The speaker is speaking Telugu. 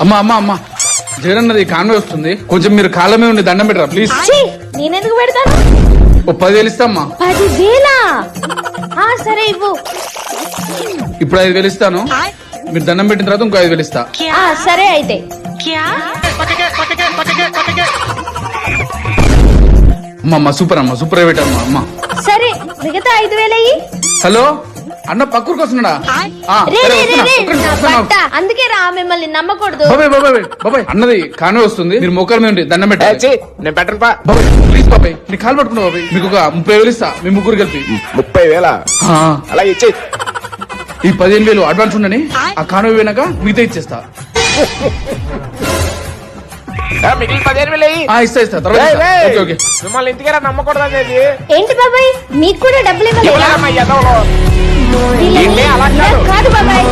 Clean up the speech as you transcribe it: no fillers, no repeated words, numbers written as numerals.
అమ్మా అమ్మా అమ్మా జగనన్నది కాన్వే వస్తుంది, కొంచెం మీరు కాలమే ఉండి దండం పెట్టరా ప్లీజ్. నేనెందుకు పెడతాను? ఓ 10,000 ఇస్తామ్మా. 10,000? సరే ఇవ్వు. ఇప్పుడు 5,000 ఇస్తాను, మీరు దండం పెట్టిన తర్వాత ఇంకో 5,000 ఇస్తా. సరే అయితే. అమ్మా సూపర్ అమ్మా, సూపర్ పెట్టమ్మా. అమ్మా సరే మిగతా 5,000 అయ్యి. హలో అన్న పక్కూరికి వస్తున్నాడా? అందుకే రా, మిమ్మల్ని నమ్మకూడదు. బాబాయ్ అన్నది కాన్వే వస్తుంది, మీరు మోకాల మీద ఉండి దండం పెట్టాలి. నేను పెట్టను పా. బాబాయ్ ప్లీజ్ బాబాయ్, నీ కాలు పట్టుకున్నా బాబాయ్, మీకు ఒక 30,000 ఇస్తా, మీ ముగ్గురు కలిపి. 30,000? అలా ఇచ్చే. ఈ 15,000 అడ్వాన్స్ ఉండని, ఆ కాన్వే పోయినాక మిగతా ఇచ్చేస్తా. మిగిలిన 15,000 ఇస్తా తర్వాత. ఓకే మిమ్మల్ని ఇంటికి నమ్మకూడదు అనేది. ఏంటి బాబాయ్, మీకు కూడా డబ్బులు ఇవ్వలేదా? అలా కాదు బాబాయ్.